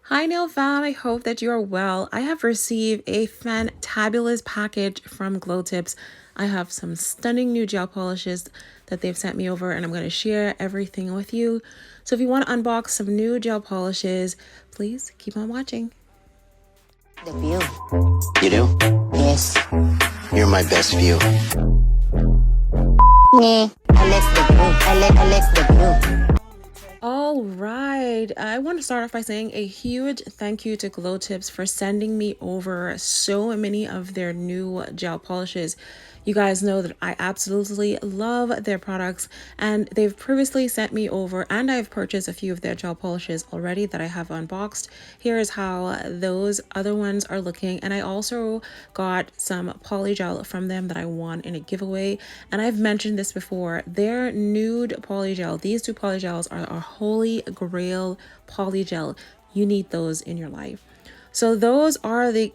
Hi nail fam, I hope that you are well. I have received a fantabulous package from Glowtips. I have some stunning new gel polishes that they've sent me over and I'm going to share everything with you. So if you want to unbox some new gel polishes, please keep on watching. The view. You do? Yes. You're my best view. Me. I like the view. I like the view. All right, I want to start off by saying a huge thank you to Glowtips for sending me over so many of their new gel polishes. You guys know that I absolutely love their products, and they've previously sent me over, and I've purchased a few of their gel polishes already that I have unboxed. Here is how those other ones are looking, and I also got some polygel from them that I won in a giveaway. And I've mentioned this before, their nude polygel, these two polygels are a holy grail polygel. You need those in your life. So those are the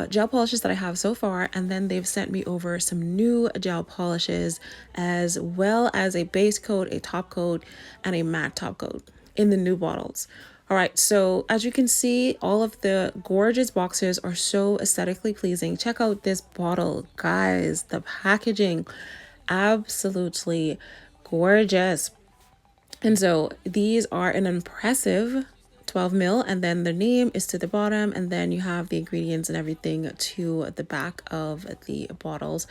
gel polishes that I have so far, and then they've sent me over some new gel polishes as well as a base coat, a top coat, and a matte top coat in the new bottles. All right, so as you can see, all of the gorgeous boxes are so aesthetically pleasing. Check out this bottle, guys. The packaging, absolutely gorgeous. And so these are an impressive 12 mil, and then the name is to the bottom, and then you have the ingredients and everything to the back of the bottles.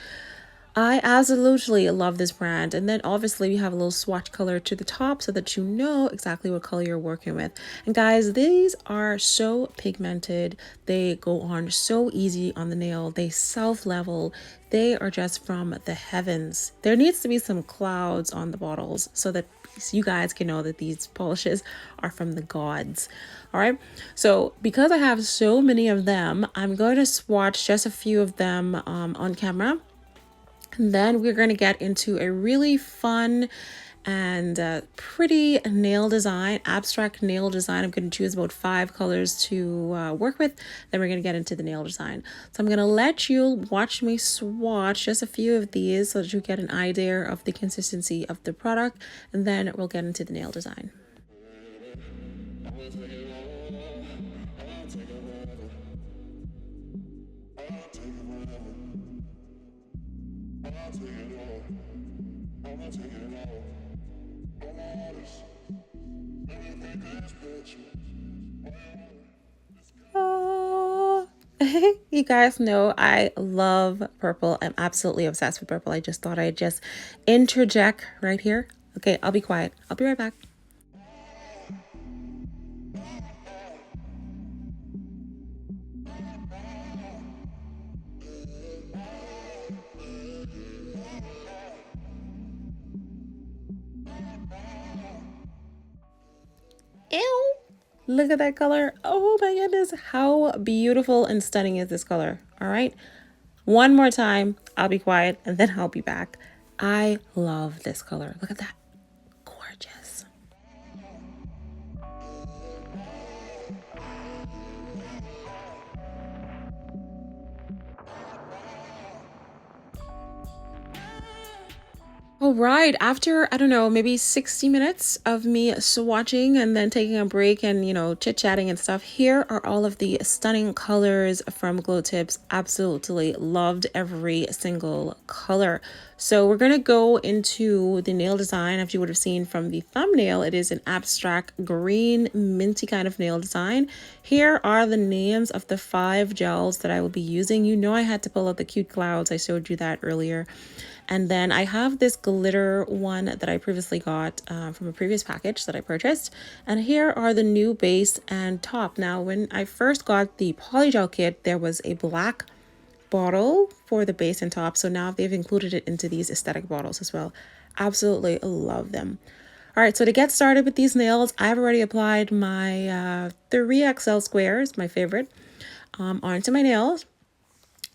I absolutely love this brand. And then obviously we have a little swatch color to the top so that you know exactly what color you're working with. And guys, these are so pigmented. They go on so easy on the nail. They self-level. They are just from the heavens. There needs to be some clouds on the bottles so that you guys can know that these polishes are from the gods. All right, so because I have so many of them, I'm going to swatch just a few of them on camera. And then we're going to get into a really fun and pretty nail design, abstract nail design. I'm going to choose about 5 colors to work with. Then we're going to get into the nail design. So I'm going to let you watch me swatch just a few of these so that you get an idea of the consistency of the product. And then we'll get into the nail design. You guys know I love purple. I'm absolutely obsessed with purple. I just thought I'd just interject right here. Okay, I'll be quiet. I'll be right back. Ew. Look at that color. Oh my goodness. How beautiful and stunning is this color? All right. One more time. I'll be quiet and then I'll be back. I love this color. Look at that. Gorgeous. All right, after, I don't know, maybe 60 minutes of me swatching and then taking a break and, chit-chatting and stuff, here are all of the stunning colors from Glowtips. Absolutely loved every single color. So we're going to go into the nail design. As you would have seen from the thumbnail, it is an abstract green minty kind of nail design. Here are the names of the 5 gels that I will be using. You know I had to pull out the cute clouds. I showed you that earlier. And then I have this glitter one that I previously got from a previous package that I purchased. And here are the new base and top. Now, when I first got the polygel kit, there was a black bottle for the base and top. So now they've included it into these aesthetic bottles as well. Absolutely love them. All right, so to get started with these nails, I've already applied my 3XL squares, my favorite, onto my nails.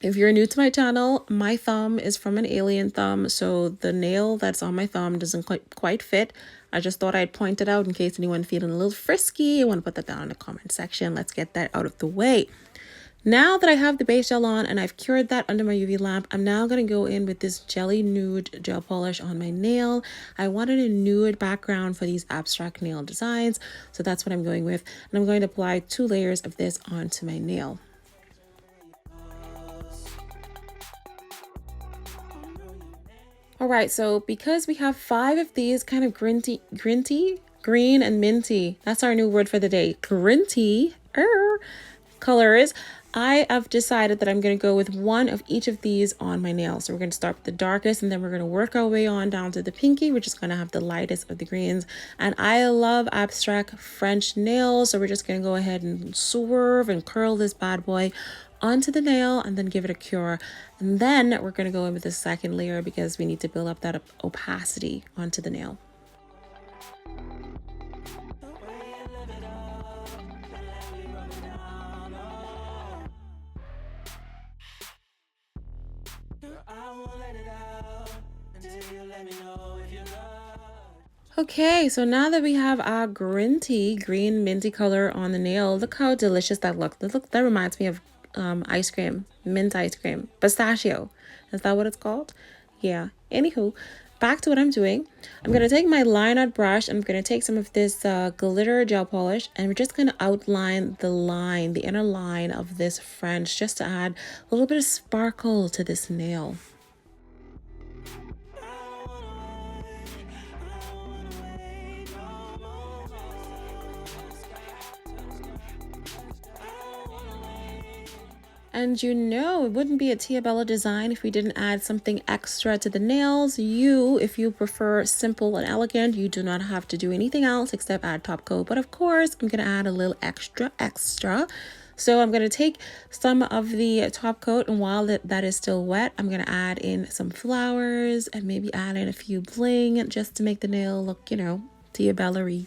If you're new to my channel, my thumb is from an alien thumb, so the nail that's on my thumb doesn't quite fit. I just thought I'd point it out in case anyone feeling a little frisky. I want to put that down in the comment section. Let's get that out of the way. Now that I have the base gel on and I've cured that under my UV lamp, I'm now going to go in with this Jelly Nude gel polish on my nail. I wanted a nude background for these abstract nail designs, so that's what I'm going with. And I'm going to apply 2 layers of this onto my nail. All right, so because we have 5 of these kind of green and minty, that's our new word for the day, colors, I have decided that I'm going to go with 1 of each of these on my nails. So we're going to start with the darkest, and then we're going to work our way on down to the pinky, which is going to have the lightest of the greens. And I love abstract French nails, so we're just going to go ahead and swerve and curl this bad boy onto the nail and then give it a cure. And then we're going to go in with the second layer because we need to build up that opacity onto the nail. Okay, so now that we have our green minty color on the nail, look how delicious that looks. That reminds me of ice cream, mint ice cream, pistachio. Is that what it's called? Yeah. Anywho, back to what I'm doing. I'm going to take my line art brush. I'm going to take some of this glitter gel polish, and we're just going to outline the inner line of this French, just to add a little bit of sparkle to this nail. And you know, it wouldn't be a TiaBella design if we didn't add something extra to the nails. If you prefer simple and elegant, you do not have to do anything else except add top coat. But of course, I'm going to add a little extra. So I'm going to take some of the top coat, and while that is still wet, I'm going to add in some flowers and maybe add in a few bling just to make the nail look, you know, TiaBella-y.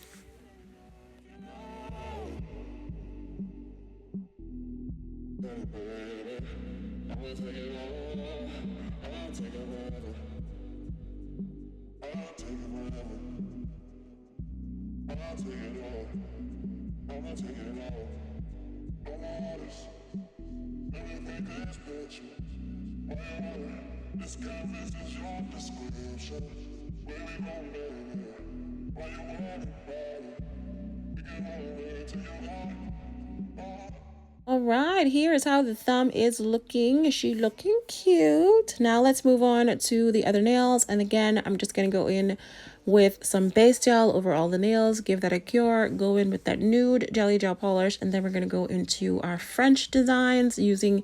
All right, here is how the thumb is looking. Is she looking cute? Now let's move on to the other nails. And again, I'm just going to go in with some base gel over all the nails, give that a cure, go in with that nude jelly gel polish, and then we're going to go into our French designs using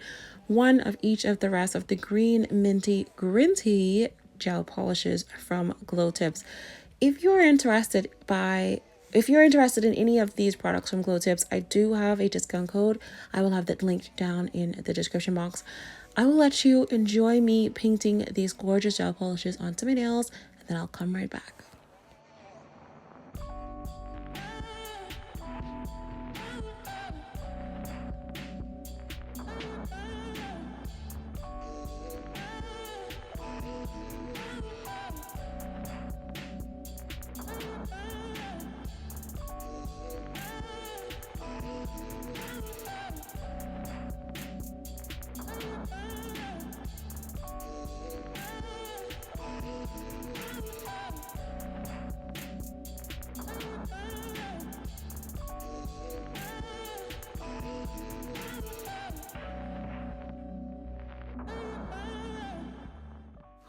1 of each of the rest of the green minty gel polishes from Glowtips. If you're interested in any of these products from Glowtips, I do have a discount code. I will have that linked down in the description box. I will let you enjoy me painting these gorgeous gel polishes onto my nails, and then I'll come right back.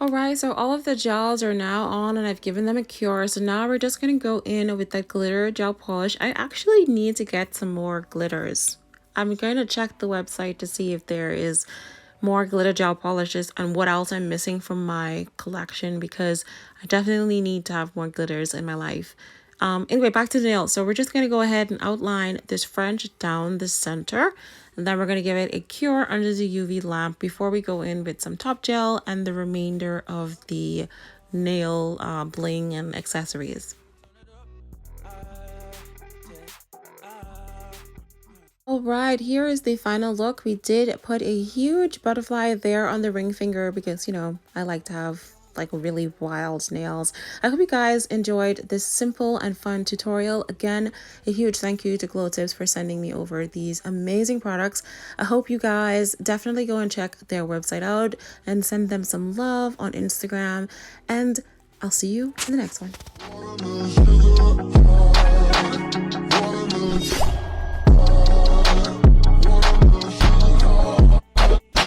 Alright, so all of the gels are now on and I've given them a cure. So now we're just going to go in with that glitter gel polish. I actually need to get some more glitters. I'm going to check the website to see if there is more glitter gel polishes and what else I'm missing from my collection, because I definitely need to have more glitters in my life. Anyway, back to the nails. So we're just going to go ahead and outline this French down the center. And then we're going to give it a cure under the UV lamp before we go in with some top gel and the remainder of the nail bling and accessories. All right, here is the final look. We did put a huge butterfly there on the ring finger because, you know, I like to have like really wild nails. I hope you guys enjoyed this simple and fun tutorial. Again, a huge thank you to Glowtips for sending me over these amazing products. I hope you guys definitely go and check their website out and send them some love on Instagram, and I'll see you in the next one.